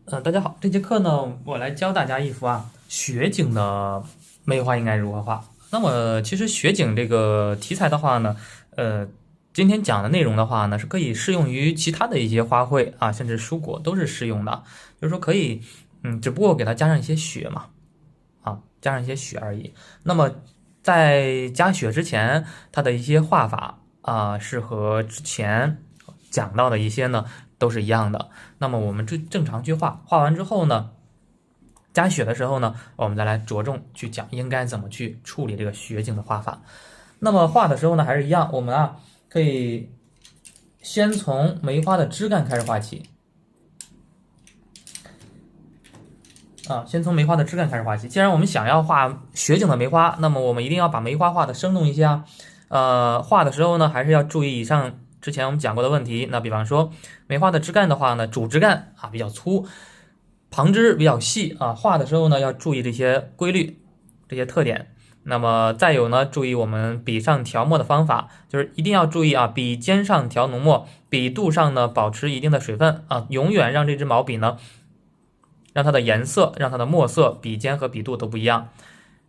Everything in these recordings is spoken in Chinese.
大家好，这节课呢，我来教大家一幅雪景的梅花应该如何画。那么其实雪景这个题材的话呢，呃，今天讲的内容的话呢，是可以适用于其他的一些花卉甚至蔬果都是适用的。就是说可以，只不过给它加上一些雪嘛，加上一些雪而已。那么在加雪之前，它的一些画法是和之前讲到的一些呢都是一样的。那么我们正常去画，画完之后呢，加雪的时候呢，我们再来着重去讲应该怎么去处理这个雪景的画法。那么画的时候呢，还是一样，我们可以先从梅花的枝干开始画起。先从梅花的枝干开始画起。既然我们想要画雪景的梅花，那么我们一定要把梅花画的生动一些画的时候呢，还是要注意以上之前我们讲过的问题。那比方说梅花的枝干的话呢，主枝干比较粗，旁枝比较细画的时候呢要注意这些规律、这些特点。那么再有呢，注意我们笔上调墨的方法，就是一定要注意笔尖上调浓墨，笔肚上呢保持一定的水分永远让这支毛笔呢，让它的颜色、让它的墨色、笔尖和笔肚都不一样，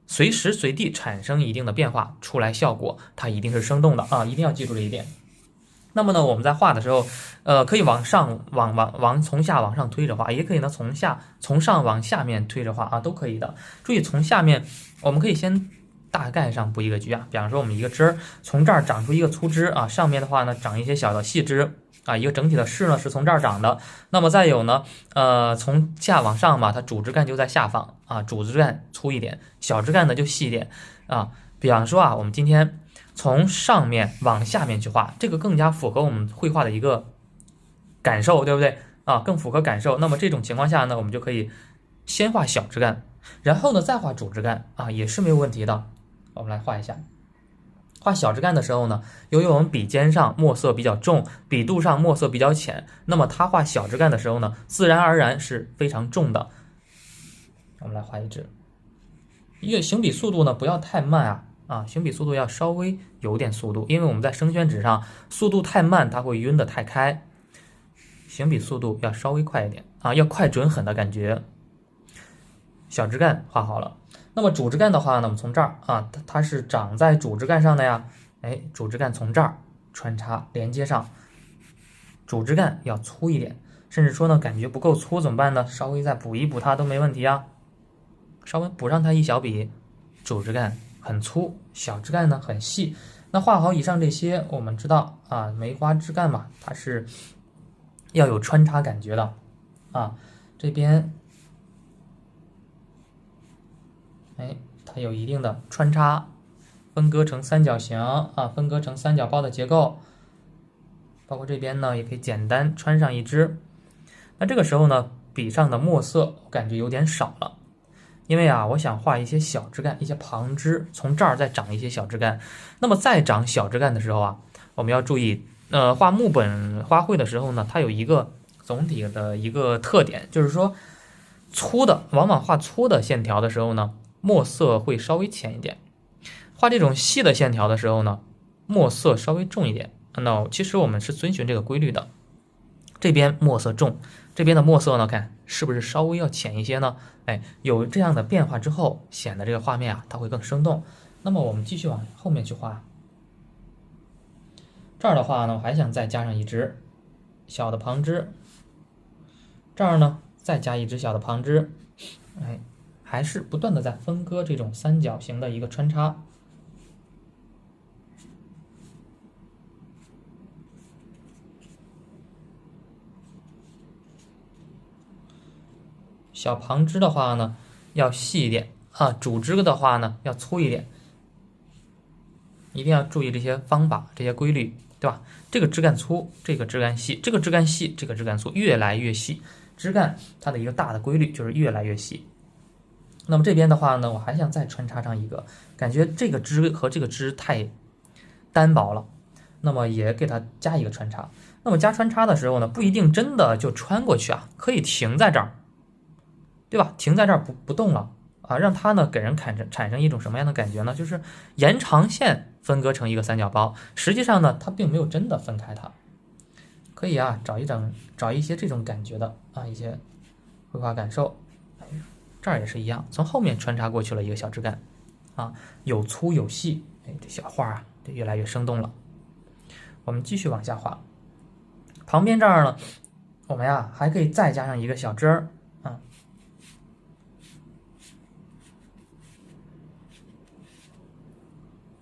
随时随地产生一定的变化，出来效果它一定是生动的一定要记住这一点。那么呢，我们在画的时候，可以往上从下往上推着画，也可以呢从上往下面推着画都可以的。注意从下面，我们可以先大概上布一个局比方说我们一个枝儿从这儿长出一个粗枝上面的话呢长一些小的细枝一个整体的势呢是从这儿长的。那么再有呢，从下往上嘛，它主枝干就在下方主枝干粗一点，小枝干呢就细一点比方说我们今天从上面往下面去画，这个更加符合我们绘画的一个感受，对不对更符合感受。那么这种情况下呢，我们就可以先画小枝干，然后呢再画主枝干也是没有问题的。我们来画一下。画小枝干的时候呢，由于我们笔尖上墨色比较重，笔肚上墨色比较浅，那么它画小枝干的时候呢，自然而然是非常重的。我们来画一支，行笔速度呢不要太慢行笔速度要稍微有点速度，因为我们在生宣纸上速度太慢，它会晕得太开。行笔速度要稍微快一点要快准狠的感觉。小枝干画好了，那么主枝干的话呢，我们从这儿它是长在主枝干上的呀。主枝干从这儿穿插连接上，主枝干要粗一点，甚至说呢感觉不够粗怎么办呢？稍微再补一补它都没问题稍微补上它一小笔。主枝干很粗，小枝干呢很细。那画好以上这些，我们知道梅花枝干嘛，它是要有穿插感觉的这边它有一定的穿插，分割成三角形分割成三角包的结构。包括这边呢，也可以简单穿上一支。那这个时候呢，笔上的墨色我感觉有点少了，因为我想画一些小枝干，一些旁枝，从这儿再长一些小枝干。那么再长小枝干的时候我们要注意，画木本花卉的时候呢，它有一个总体的一个特点，就是说往往画粗的线条的时候呢，墨色会稍微浅一点；画这种细的线条的时候呢，墨色稍微重一点。那其实我们是遵循这个规律的，这边墨色重，这边的墨色呢，看是不是稍微要浅一些呢？有这样的变化之后，显得这个画面它会更生动。那么我们继续往后面去画，这儿的话呢，我还想再加上一支小的旁枝，这儿呢再加一支小的旁枝，还是不断的在分割这种三角形的一个穿插。小旁枝的话呢要细一点主枝的话呢要粗一点，一定要注意这些方法、这些规律，对吧？这个枝干粗，这个枝干细，这个枝干细，这个枝干粗，越来越细。枝干它的一个大的规律就是越来越细。那么这边的话呢，我还想再穿插上一个，感觉这个枝和这个枝太单薄了，那么也给它加一个穿插。那么加穿插的时候呢，不一定真的就穿过去可以停在这儿，对吧？停在这儿不动了让它呢给人产生一种什么样的感觉呢？就是延长线分割成一个三角包，实际上呢它并没有真的分开它。可以找一些这种感觉的一些绘画感受，这儿也是一样，从后面穿插过去了一个小枝干，啊，有粗有细，哎，这小画啊，就越来越生动了。我们继续往下画，旁边这儿呢，我们呀还可以再加上一个小枝儿，啊，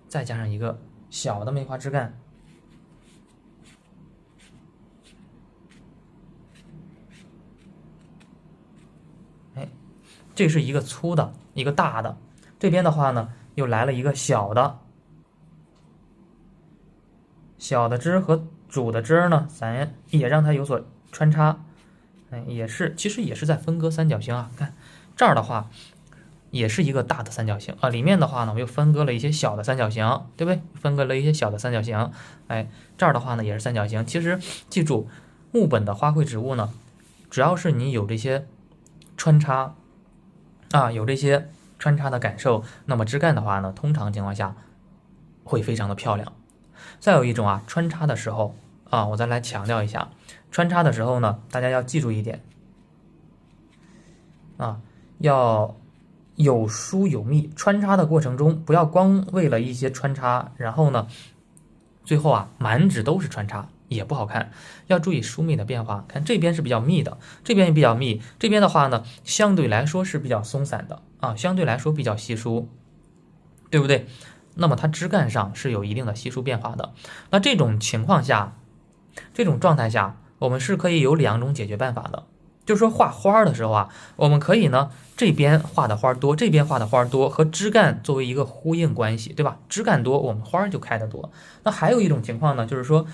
再加上一个小的梅花枝干。这是一个粗的，一个大的，这边的话呢，又来了一个小的，小的枝和主的枝呢，咱也让它有所穿插，也是，其实也是在分割三角形啊。看这儿的话，也是一个大的三角形啊，里面的话呢，我又分割了一些小的三角形，对不对？分割了一些小的三角形，哎，这儿的话呢也是三角形。其实记住，木本的花卉植物呢，只要是你有这些穿插。有这些穿插的感受，那么枝干的话呢，通常情况下会非常的漂亮。再有一种啊，穿插的时候我再来强调一下，穿插的时候呢，大家要记住一点要有疏有密。穿插的过程中，不要光为了一些穿插，然后呢，最后满纸都是穿插。也不好看，要注意疏密的变化。看这边是比较密的，这边也比较密，这边的话呢，相对来说是比较松散的相对来说比较稀疏，对不对？那么它枝干上是有一定的稀疏变化的。那这种情况下，这种状态下，我们是可以有2种解决办法的。就是说画花的时候我们可以呢这边画的花多，这边画的花多，和枝干作为一个呼应关系，对吧？枝干多，我们花就开得多。那还有一种情况呢，就是说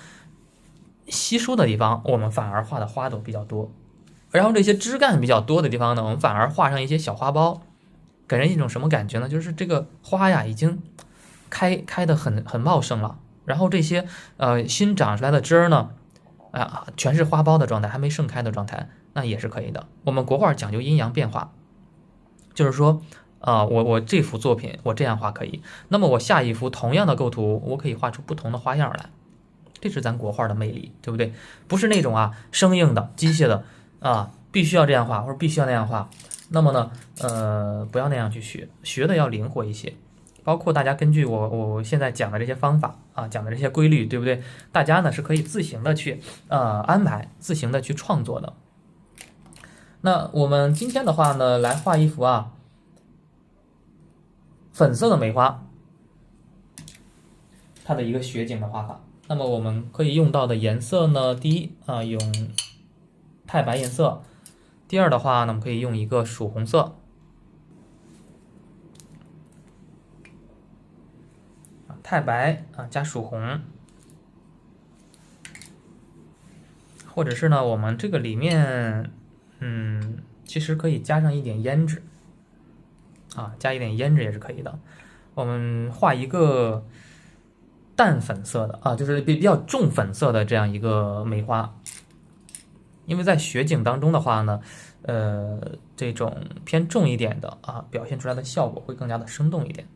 稀疏的地方，我们反而画的花朵比较多，然后这些枝干比较多的地方呢，我们反而画上一些小花苞，给人一种什么感觉呢？就是这个花呀已经开得很茂盛了，然后这些新长出来的枝儿呢，全是花苞的状态，还没盛开的状态，那也是可以的。我们国画讲究阴阳变化，就是说我这幅作品我这样画可以，那么我下一幅同样的构图，我可以画出不同的花样来。这是咱国画的魅力，对不对？不是那种生硬的、机械的必须要这样画或者必须要那样画。那么呢，不要那样去学的要灵活一些。包括大家根据我现在讲的这些方法讲的这些规律，对不对？大家呢是可以自行的去安排，自行的去创作的。那我们今天的话呢，来画一幅粉色的梅花，它的一个雪景的画法。那么我们可以用到的颜色呢，第一用太白颜色，第二的话呢，我们可以用一个曙红色，太白加曙红，或者是呢，我们这个里面其实可以加上一点胭脂加一点胭脂也是可以的。我们画一个淡粉色的就是比较重粉色的这样一个梅花，因为在雪景当中的话呢，这种偏重一点的表现出来的效果会更加的生动一点。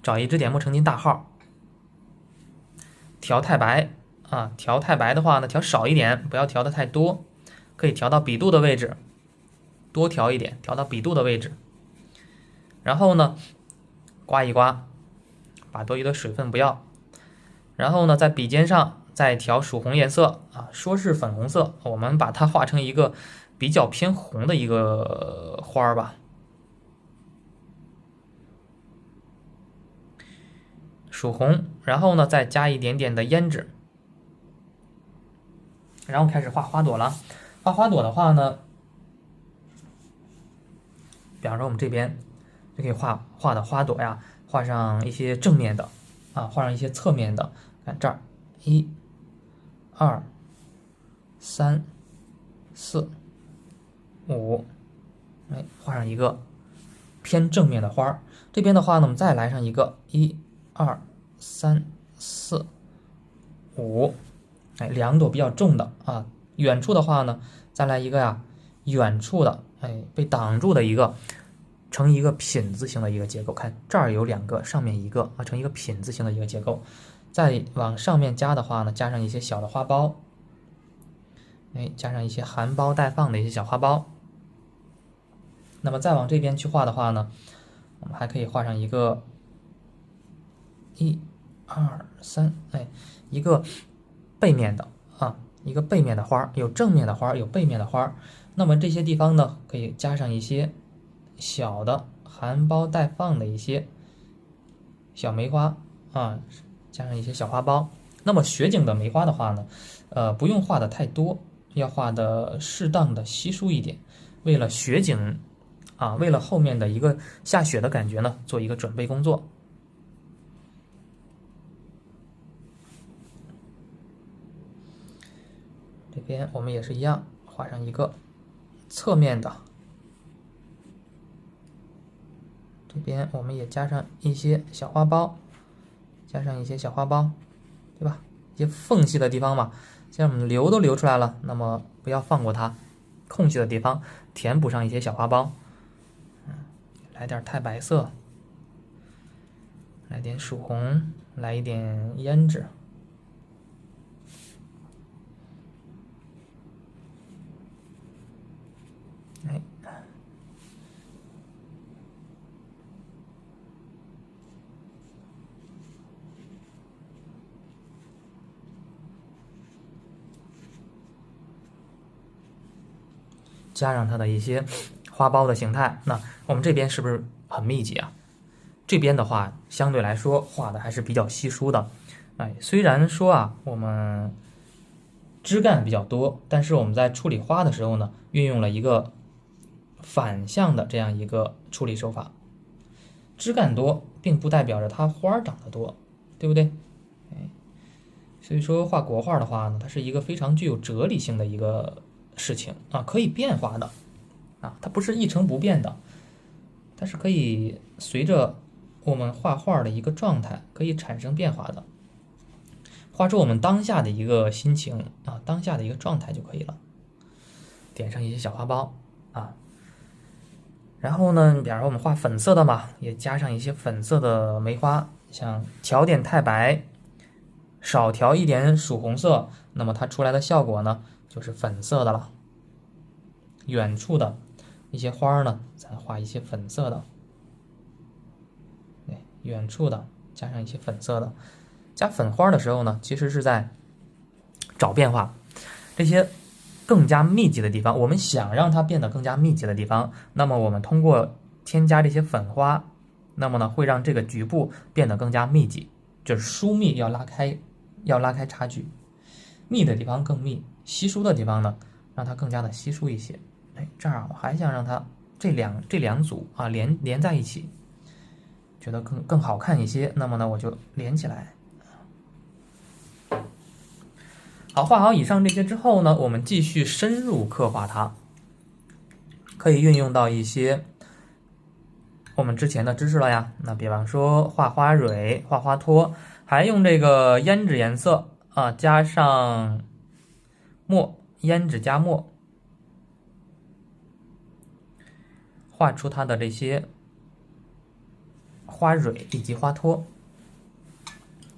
找一支点墨成金大号，调太白调太白的话呢，调少一点，不要调的太多，可以调到笔肚的位置，多调一点，调到笔肚的位置。然后呢，刮一刮，把多余的水分不要。然后呢，在笔尖上再调曙红颜色说是粉红色，我们把它画成一个比较偏红的一个花吧。曙红，然后呢再加一点点的胭脂，然后开始画花朵了。画花朵的话呢，比方说我们这边就可以画的花朵呀，画上一些正面的画上一些侧面的。看这儿，1、2、3、4、5，画上一个偏正面的花。这边的话呢，我们再来上一个1、2、3、4、5，2朵比较重的远处的话呢，再来一个远处的被挡住的一个，成一个品字形的一个结构。看这儿有2个，上面一个成一个品字形的一个结构。再往上面加的话呢，加上一些小的花苞，哎，加上一些含苞待放的一些小花苞。那么再往这边去画的话呢，我们还可以画上一个1、2、3，哎，一个背面的啊，一个背面的花，有正面的花，有背面的花。那么这些地方呢，可以加上一些小的含苞待放的一些小梅花啊，加上一些小花苞。那么雪景的梅花的话呢，不用画的太多，要画的适当的稀疏一点，为了雪景啊，为了后面的一个下雪的感觉呢，做一个准备工作。这边我们也是一样，画上一个侧面的，这边我们也加上一些小花苞，对吧？一些缝隙的地方嘛，像我们流都流出来了，那么不要放过它，空隙的地方填补上一些小花苞。来点太白色，来点曙红，来一点胭脂。哎，加上它的一些花苞的形态，那我们这边是不是很密集啊？这边的话，相对来说画的还是比较稀疏的。哎，虽然说啊，我们枝干比较多，但是我们在处理花的时候呢，运用了一个反向的这样一个处理手法。枝干多，并不代表着它花长得多，对不对？哎，所以说画国画的话呢，它是一个非常具有哲理性的一个事情啊，可以变化的啊，它不是一成不变的，它是可以随着我们画画的一个状态可以产生变化的，画出我们当下的一个心情啊，当下的一个状态就可以了。点上一些小花苞啊，然后呢，比方说我们画粉色的嘛，也加上一些粉色的梅花，像调点太白，少调一点曙红色，那么它出来的效果呢，就是粉色的了。远处的一些花呢，咱画一些粉色的，对，远处的加上一些粉色的。加粉花的时候呢，其实是在找变化，这些更加密集的地方，我们想让它变得更加密集的地方，那么我们通过添加这些粉花，那么呢会让这个局部变得更加密集，就是疏密要拉开差距，密的地方更密，稀疏的地方呢让它更加的稀疏一些。哎，这儿我还想让它这两组啊连在一起，觉得更好看一些，那么呢我就连起来。好，画好以上这些之后呢，我们继续深入刻画它，可以运用到一些我们之前的知识了呀。那比方说画花蕊、画花托，还用这个胭脂颜色啊，加上墨，胭脂加墨，画出它的这些花蕊以及花托。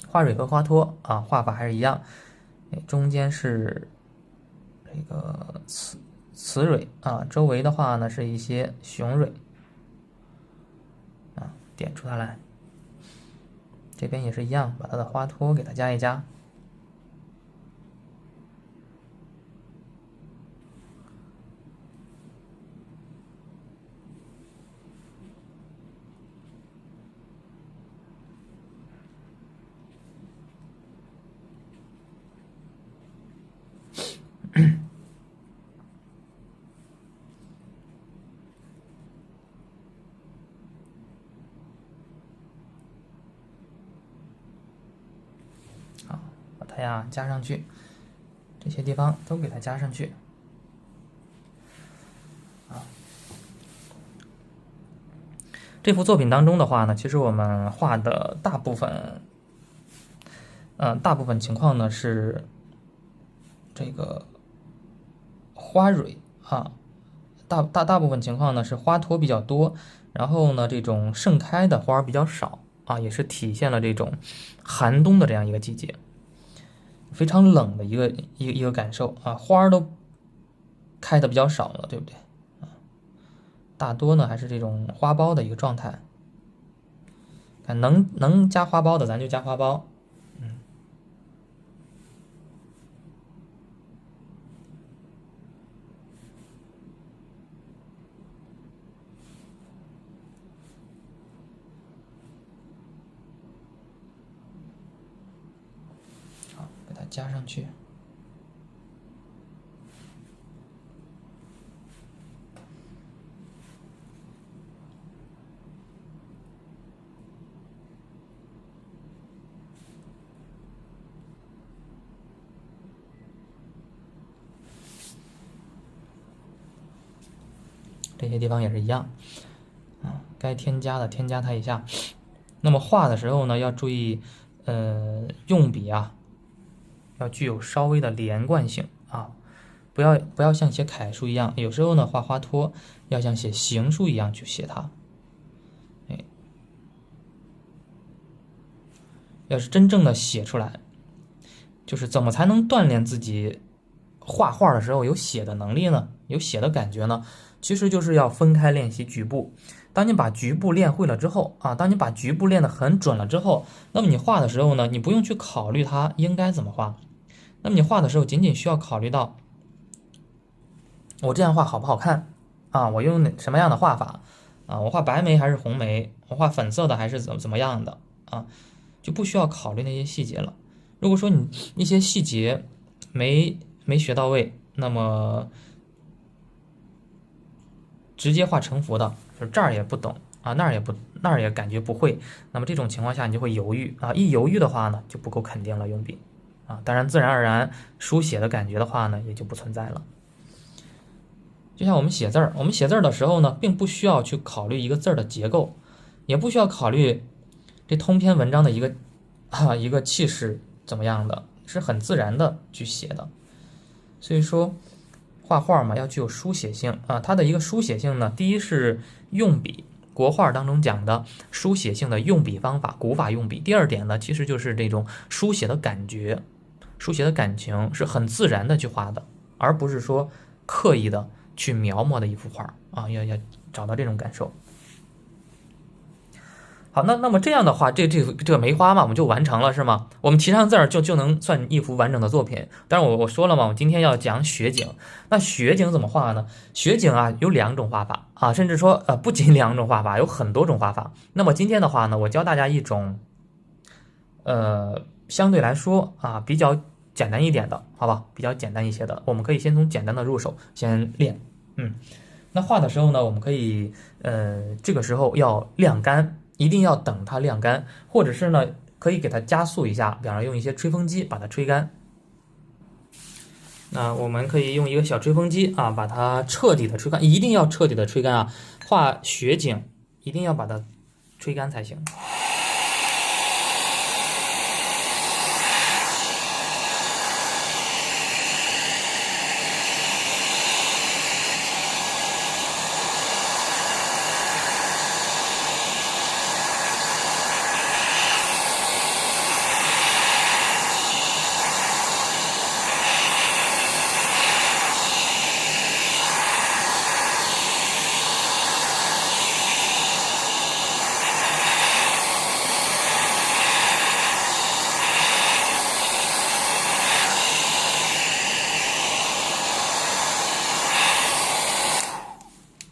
花蕊和花托啊，画法还是一样。中间是这个雌蕊啊，周围的话呢是一些雄蕊啊，点出它来。这边也是一样，把它的花托给它加一加。好，把它呀加上去，这些地方都给它加上去。这幅作品当中的话呢，其实我们画的大部分情况呢是这个花蕊啊，大部分情况呢是花托比较多，然后呢这种盛开的花比较少啊，也是体现了这种寒冬的这样一个季节，非常冷的一个感受啊，花都开的比较少了，对不对？大多呢还是这种花苞的一个状态。看能加花苞的咱就加花苞，好，给它加上去。这些地方也是一样，该添加的添加它一下。那么画的时候呢，要注意，用笔啊，要具有稍微的连贯性啊，不要像写楷书一样，有时候呢画花托要像写行书一样去写它。要是真正的写出来，就是怎么才能锻炼自己画画的时候有写的能力呢？有写的感觉呢？其实就是要分开练习局部。当你把局部练会了之后啊，当你把局部练得很准了之后，那么你画的时候呢，你不用去考虑它应该怎么画。那么你画的时候，仅仅需要考虑到我这样画好不好看啊？我用什么样的画法啊？我画白眉还是红眉？我画粉色的还是怎么样的啊？就不需要考虑那些细节了。如果说你一些细节没学到位，那么直接画成幅的，就是这儿也不懂啊，那儿也感觉不会，那么这种情况下你就会犹豫啊，一犹豫的话呢，就不够肯定了用笔啊，当然自然而然书写的感觉的话呢，也就不存在了。就像我们写字儿，我们写字儿的时候呢，并不需要去考虑一个字儿的结构，也不需要考虑这通篇文章的一个气势怎么样的，是很自然的去写的。所以说画画嘛，要具有书写性啊。它的一个书写性呢，第一是用笔，国画当中讲的书写性的用笔方法，古法用笔。第二点呢，其实就是这种书写的感觉，书写的感情是很自然的去画的，而不是说刻意的去描摹的一幅画啊，要找到这种感受。好，那么这样的话，这个梅花嘛，我们就完成了，是吗？我们提上字儿就能算一幅完整的作品。当然我说了嘛，我今天要讲雪景。那雪景怎么画呢？雪景啊有两种画法啊，甚至说不仅两种画法，有很多种画法。那么今天的话呢，我教大家一种相对来说啊比较简单一点的，好吧？比较简单一些的，我们可以先从简单的入手，先练。那画的时候呢，我们可以这个时候要晾干。一定要等它晾干，或者是呢，可以给它加速一下，比方说用一些吹风机把它吹干。那我们可以用一个小吹风机啊，把它彻底的吹干，一定要彻底的吹干啊！画雪景一定要把它吹干才行。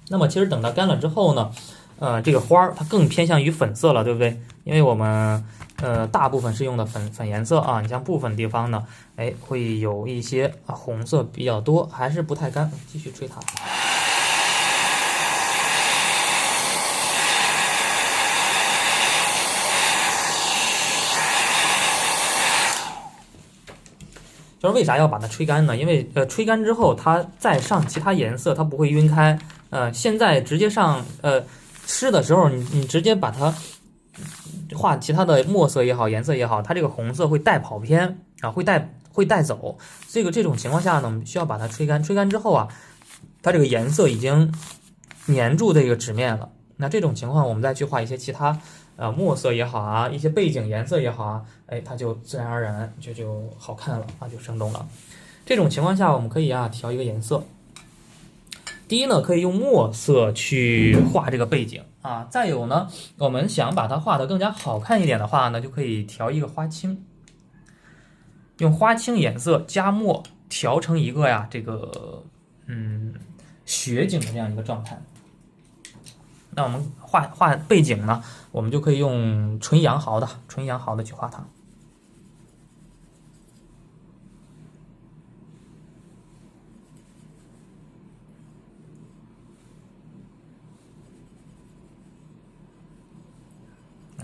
那么其实等它干了之后呢，这个花儿它更偏向于粉色了，对不对？因为我们大部分是用的粉颜色啊，你像部分地方呢，会有一些红色比较多，还是不太干，继续吹它。就是为啥要把它吹干呢？因为吹干之后，它再上其他颜色，它不会晕开。现在直接上湿的时候，你直接把它画其他的墨色也好，颜色也好，它这个红色会带跑偏啊，会带走。这种情况下呢，我们需要把它吹干。吹干之后啊，它这个颜色已经粘住这个纸面了。那这种情况，我们再去画一些其他墨色也好啊，一些背景颜色也好啊，它就自然而然就好看了啊，就生动了。这种情况下，我们可以调一个颜色，第一呢，可以用墨色去画这个背景啊。再有呢，我们想把它画得更加好看一点的话呢，就可以调一个花青，用花青颜色加墨调成一个这个雪景的这样一个状态。那我们画背景呢，我们就可以用纯阳毫的去画它。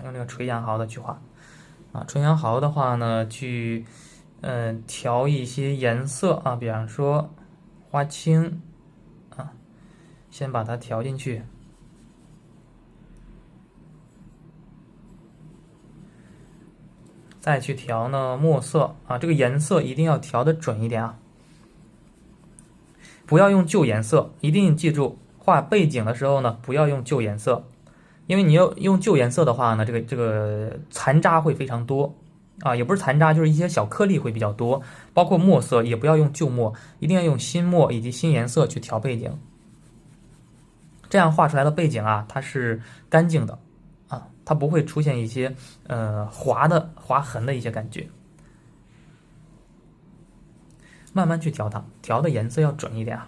用这个纯阳毫的去画啊，纯阳毫的话呢，去调一些颜色啊，比方说花青啊，先把它调进去，再去调呢墨色啊，这个颜色一定要调的准一点啊，不要用旧颜色，一定记住画背景的时候呢，不要用旧颜色。因为你要用旧颜色的话呢，这个残渣会非常多啊，也不是残渣，就是一些小颗粒会比较多。包括墨色也不要用旧墨，一定要用新墨以及新颜色去调背景，这样画出来的背景啊，它是干净的啊，它不会出现一些划痕的一些感觉。慢慢去调它，调的颜色要准一点啊。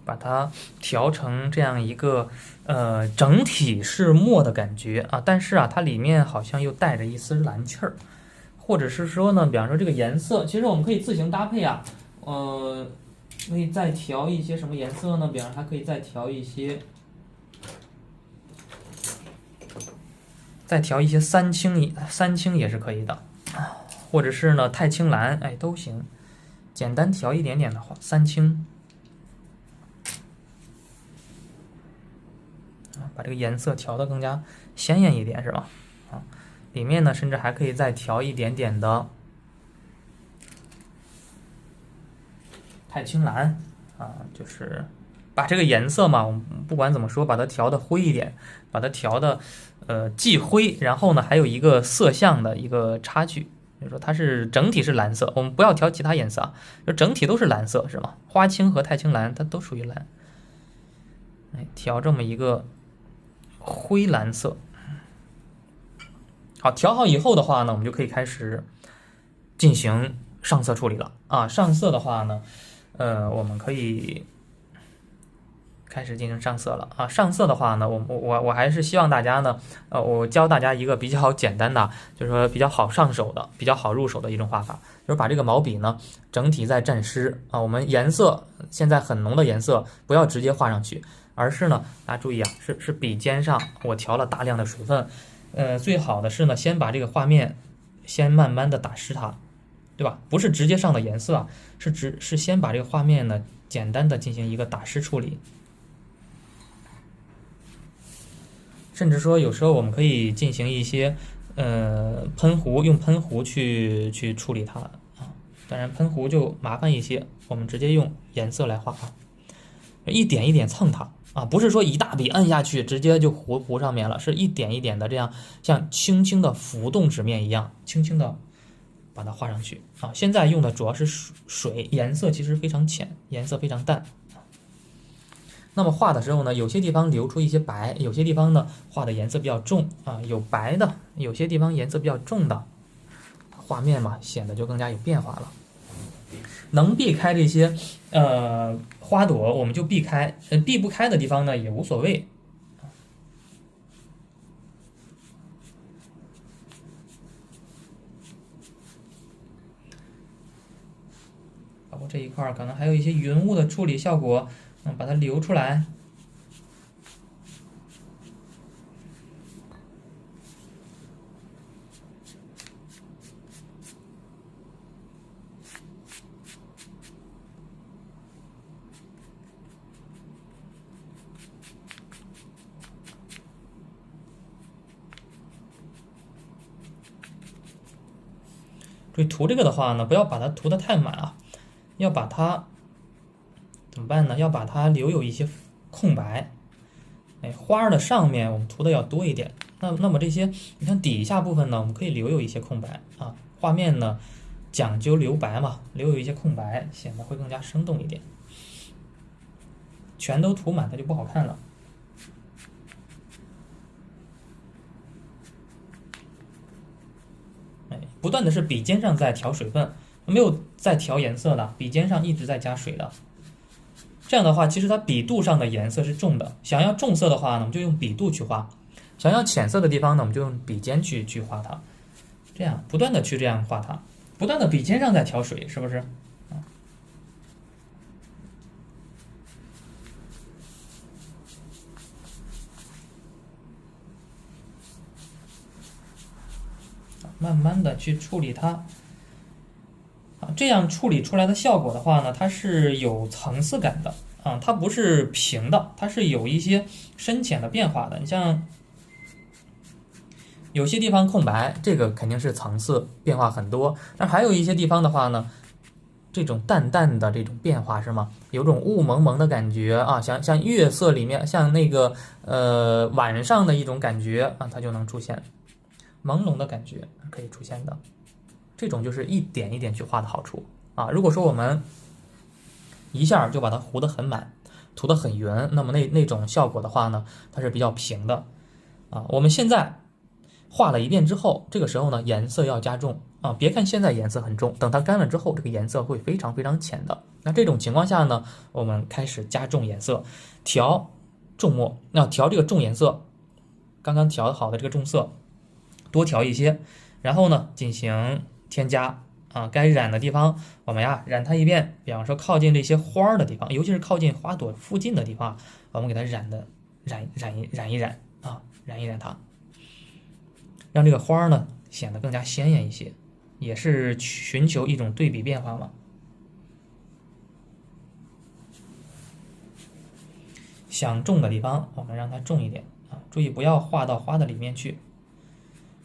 把它调成这样一个整体是墨的感觉啊，但是啊，它里面好像又带着一丝蓝气儿，或者是说呢，比方说这个颜色，其实我们可以自行搭配啊，可以再调一些什么颜色呢？比方还可以再调一些三青也是可以的，或者是呢太青蓝，哎都行，简单调一点点的话，三青。把这个颜色调得更加鲜艳一点，是吧？啊，里面呢，甚至还可以再调一点点的太青蓝啊，就是把这个颜色嘛，我们不管怎么说，把它调的灰一点，把它调的既灰，然后呢还有一个色相的一个差距，就是说它是整体是蓝色，我们不要调其他颜色啊，就整体都是蓝色，是吗？花青和太青蓝它都属于蓝，哎，调这么一个灰蓝色。好，调好以后的话呢，我们就可以开始进行上色处理了啊。上色的话呢，我们可以开始进行上色了啊。上色的话呢，我还是希望大家呢，我教大家一个比较简单的，就是说比较好上手的、比较好入手的一种画法，就是把这个毛笔呢整体再蘸湿啊。我们颜色现在很浓的颜色不要直接画上去，而是呢，大家注意啊，是笔尖上我调了大量的水分，最好的是呢，先把这个画面先慢慢的打湿它，对吧？不是直接上的颜色啊，是先把这个画面呢简单的进行一个打湿处理。甚至说有时候我们可以进行一些喷壶，用喷壶去处理它啊。当然喷壶就麻烦一些，我们直接用颜色来画啊，一点一点蹭它啊，不是说一大笔摁下去直接就糊上面了，是一点一点的这样像轻轻的浮动纸面一样，轻轻的把它画上去啊。现在用的主要是水，颜色其实非常浅，颜色非常淡。那么画的时候呢，有些地方留出一些白，有些地方呢画的颜色比较重啊，有白的，有些地方颜色比较重的，画面嘛显得就更加有变化了。能避开这些花朵我们就避开，避不开的地方呢也无所谓。包括这一块可能还有一些云雾的处理效果，把它留出来。注意涂这个的话呢，不要把它涂得太满啊，要把它怎么办呢？要把它留有一些空白。哎，花儿的上面我们涂的要多一点。那么这些，你看底下部分呢，我们可以留有一些空白啊。画面呢讲究留白嘛，留有一些空白，显得会更加生动一点。全都涂满它就不好看了。哎，不断的是笔尖上在调水分，没有在调颜色的，笔尖上一直在加水的。这样的话，其实它笔肚上的颜色是重的，想要重色的话呢，我们就用笔肚去画；想要浅色的地方呢，我们就用笔尖去画它。这样不断的去这样画它，不断的笔尖上在调水，是不是？慢慢的去处理它。这样处理出来的效果的话呢，它是有层次感的啊，它不是平的，它是有一些深浅的变化的。你像有些地方空白，这个肯定是层次变化很多。那还有一些地方的话呢，这种淡淡的这种变化是吗？有种雾蒙蒙的感觉啊，像月色里面，像那个晚上的一种感觉啊，它就能出现朦胧的感觉，可以出现的。这种就是一点一点去画的好处啊。如果说我们一下就把它糊得很满，涂得很圆，那么那种效果的话呢，它是比较平的啊。我们现在画了一遍之后，这个时候呢，颜色要加重啊。别看现在颜色很重，等它干了之后，这个颜色会非常非常浅的。那这种情况下呢，我们开始加重颜色，调重墨。那调这个重颜色，刚刚调好的这个重色，多调一些，然后呢进行添加啊，该染的地方我们呀染它一遍，比方说靠近这些花儿的地方，尤其是靠近花朵附近的地方，我们给它染一染啊，染一染它，让这个花儿呢显得更加鲜艳一些，也是寻求一种对比变化嘛。想重的地方，我们让它重一点啊，注意不要画到花的里面去。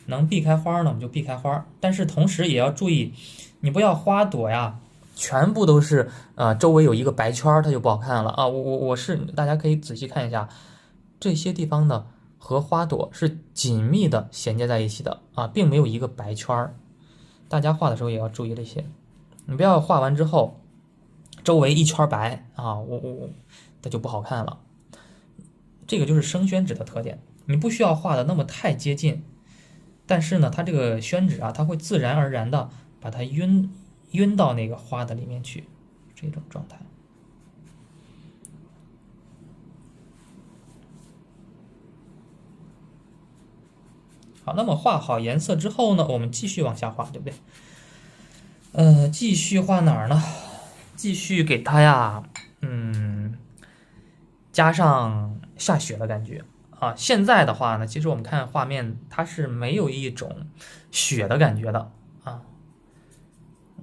能避开花呢，我们就避开花，但是同时也要注意，你不要花朵呀，全部都是周围有一个白圈，它就不好看了啊。我是大家可以仔细看一下，这些地方呢和花朵是紧密的衔接在一起的啊，并没有一个白圈。大家画的时候也要注意这些，你不要画完之后周围一圈白啊，它就不好看了。这个就是生宣纸的特点，你不需要画的那么太接近。但是呢，它这个宣纸啊，它会自然而然的把它晕到那个花的里面去，这种状态。好，那么画好颜色之后呢，我们继续往下画，对不对？继续画哪儿呢？继续给它呀，加上下雪的感觉。啊，现在的话呢，其实我们看画面，它是没有一种雪的感觉的啊。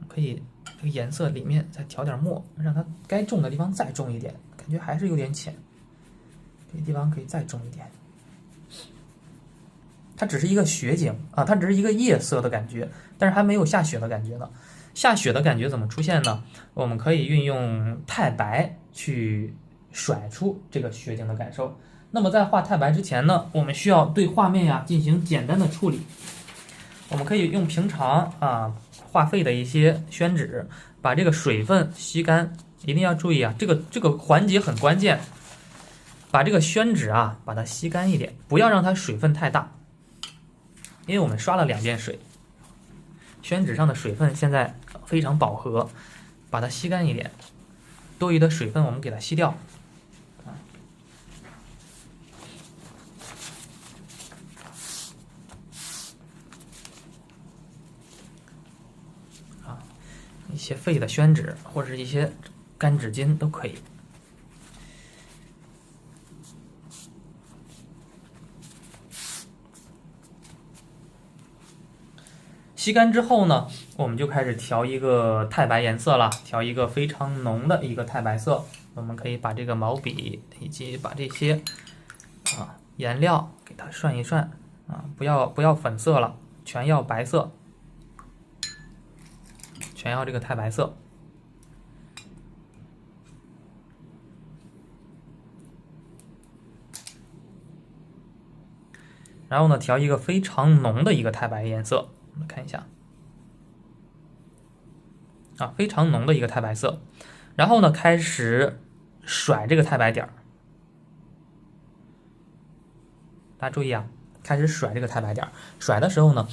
可以这个颜色里面再调点墨，让它该重的地方再重一点，感觉还是有点浅，这个地方可以再重一点。它只是一个雪景啊，它只是一个夜色的感觉，但是还没有下雪的感觉呢。下雪的感觉怎么出现呢？我们可以运用太白去甩出这个雪景的感受。那么在画太白之前呢，我们需要对画面呀进行简单的处理。我们可以用平常画废的一些宣纸，把这个水分吸干。一定要注意啊，这个环节很关键，把这个宣纸啊把它吸干一点，不要让它水分太大，因为我们刷了2遍水，宣纸上的水分现在非常饱和，把它吸干一点，多余的水分我们给它吸掉。一些废的宣纸或者是一些干纸巾都可以。吸干之后呢，我们就开始调一个太白颜色了，调一个非常浓的一个太白色。我们可以把这个毛笔以及把这些颜料给它涮一涮啊，不要粉色了，全要白色。全要这个太白色，然后呢，调一个非常浓的一个太白颜色，我们看一下，啊，非常浓的一个太白色。然后呢，开始甩这个太白点儿，大家注意啊，开始甩这个太白点儿。甩的时候呢，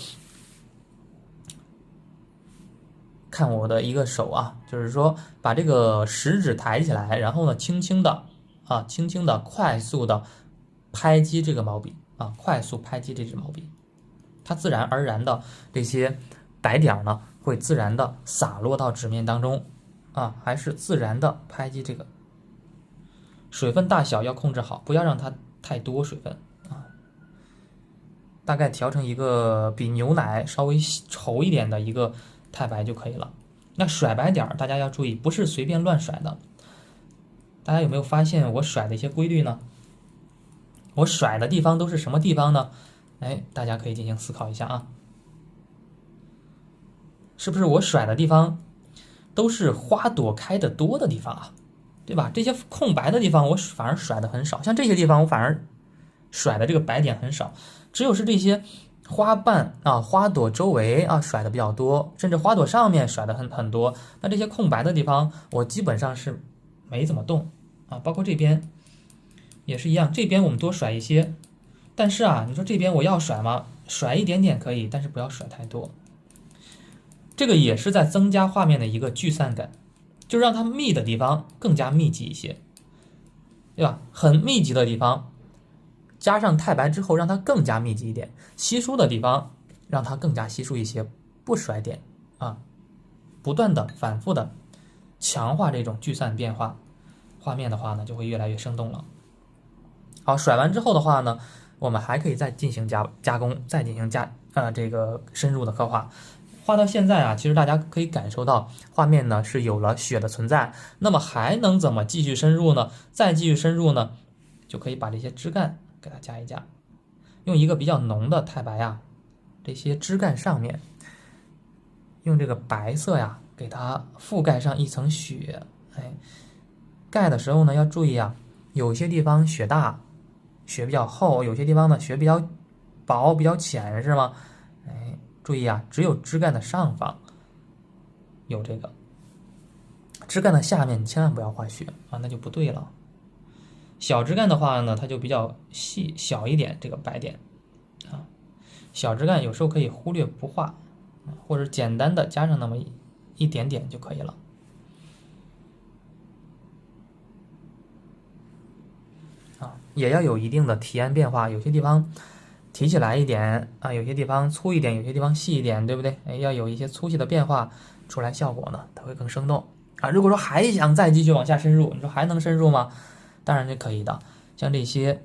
看我的一个手啊，就是说把这个食指抬起来，然后呢，轻轻的啊，轻轻的、快速的拍击这个毛笔啊，快速拍击这支毛笔，它自然而然的这些白点呢，会自然的洒落到纸面当中啊，还是自然的拍击这个。水分大小要控制好，不要让它太多水分啊，大概调成一个比牛奶稍微稠一点的一个太白就可以了。那甩白点大家要注意，不是随便乱甩的。大家有没有发现我甩的一些规律呢？我甩的地方都是什么地方呢？哎，大家可以进行思考一下啊，是不是我甩的地方都是花朵开的多的地方啊？对吧？这些空白的地方我反而甩的很少，像这些地方我反而甩的这个白点很少，只有是这些花瓣啊、花朵周围啊甩的比较多，甚至花朵上面甩的很多。那这些空白的地方我基本上是没怎么动啊，包括这边也是一样，这边我们多甩一些，但是啊，你说这边我要甩吗？甩一点点可以，但是不要甩太多。这个也是在增加画面的一个聚散感。就让它密的地方更加密集一些，对吧？很密集的地方，加上太白之后，让它更加密集一点；稀疏的地方，让它更加稀疏一些，不甩点啊，不断的反复的强化这种聚散变化，画面的话呢，就会越来越生动了。好，甩完之后的话呢，我们还可以再进行加工，再进行这个深入的刻画。画到现在啊，其实大家可以感受到画面呢是有了血的存在，那么还能怎么继续深入呢？再继续深入呢，就可以把这些枝干给它加一加，用一个比较浓的太白啊，这些枝干上面用这个白色呀给它覆盖上一层血，哎，盖的时候呢要注意啊，有些地方血大，血比较厚，有些地方呢血比较薄、比较浅，是吗？哎。注意啊，只有枝干的上方有这个，枝干的下面你千万不要画血啊，那就不对了。小枝干的话呢，它就比较小一点，这个白点啊，小枝干有时候可以忽略不画，或者简单的加上那么一点点就可以了。啊，也要有一定的提按变化，有些地方提起来一点啊，有些地方粗一点，有些地方细一点，对不对？哎，要有一些粗细的变化出来，效果呢，它会更生动啊。如果说还想再继续往下深入，你说还能深入吗？当然是可以的。像这些，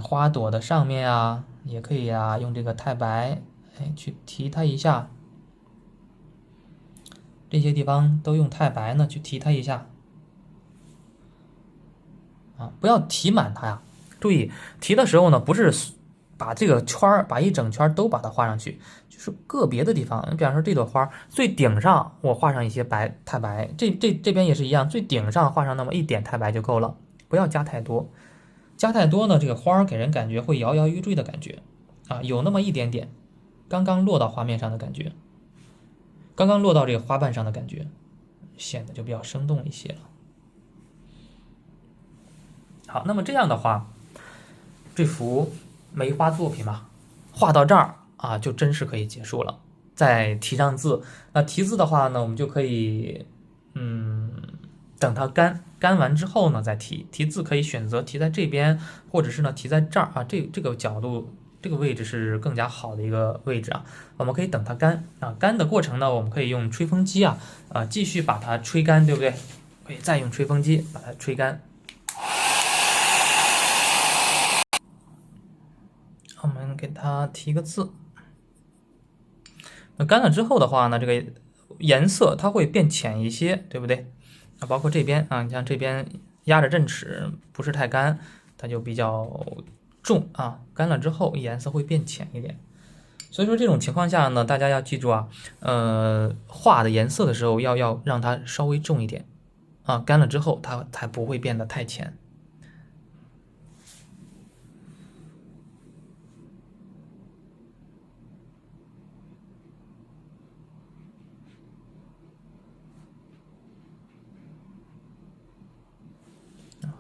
花朵的上面啊，也可以啊，用这个太白，哎，去提它一下。这些地方都用太白呢，去提它一下啊，不要提满它呀。注意提的时候呢，不是把这个圈儿，把一整圈都把它画上去，就是个别的地方。你比方说这朵花最顶上，我画上一些太白，这边也是一样，最顶上画上那么一点太白就够了，不要加太多。加太多呢，这个花给人感觉会摇摇欲坠的感觉啊，有那么一点点，刚刚落到画面上的感觉，刚刚落到这个花瓣上的感觉，显得就比较生动一些了。好，那么这样的话，这幅梅花作品嘛，画到这儿啊，就真是可以结束了。再提上字，那题字的话呢，我们就可以，等它干完之后呢再提。题字可以选择题在这边，或者是呢题在这儿啊，这个角度这个位置是更加好的一个位置啊。我们可以等它干啊，干的过程呢，我们可以用吹风机啊，继续把它吹干，对不对？可以再用吹风机把它吹干。我们给它提个字，那干了之后的话呢，这个颜色它会变浅一些，对不对？啊，包括这边啊，你像这边压着镇尺不是太干，它就比较重啊。干了之后颜色会变浅一点，所以说这种情况下呢，大家要记住啊，画的颜色的时候要让它稍微重一点啊，干了之后它才不会变得太浅。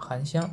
含香。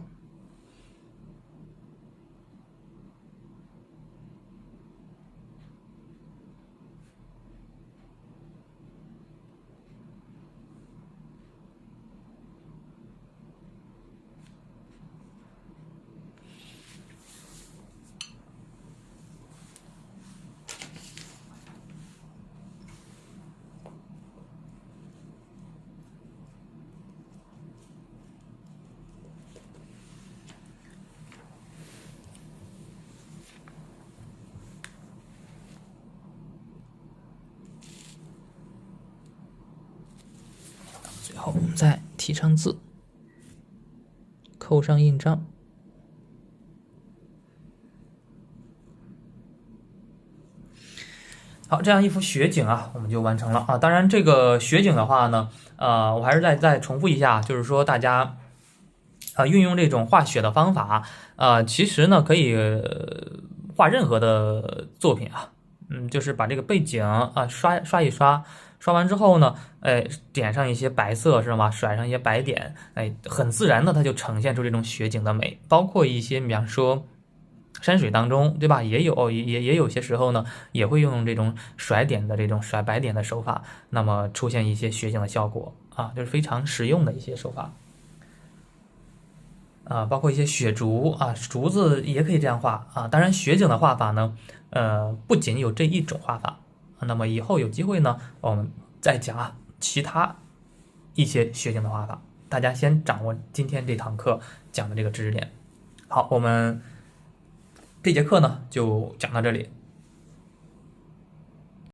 最后我们再题上字，扣上印章。好，这样一幅雪景啊，我们就完成了啊。当然，这个雪景的话呢，我还是再重复一下，就是说大家运用这种画雪的方法，其实呢可以画任何的作品啊，就是把这个背景啊刷一刷，刷完之后呢，点上一些白色是吗？甩上一些白点，很自然的它就呈现出这种雪景的美，包括一些比方说山水当中，对吧？也有些时候呢，也会用这种甩点的这种甩白点的手法，那么出现一些雪景的效果啊，就是非常实用的一些手法。包括一些雪竹啊，竹子也可以这样画啊。当然，雪景的画法呢，不仅有这一种画法。那么以后有机会呢，我们再讲其他一些雪景的画法。大家先掌握今天这堂课讲的这个知识点。好，我们这节课呢就讲到这里。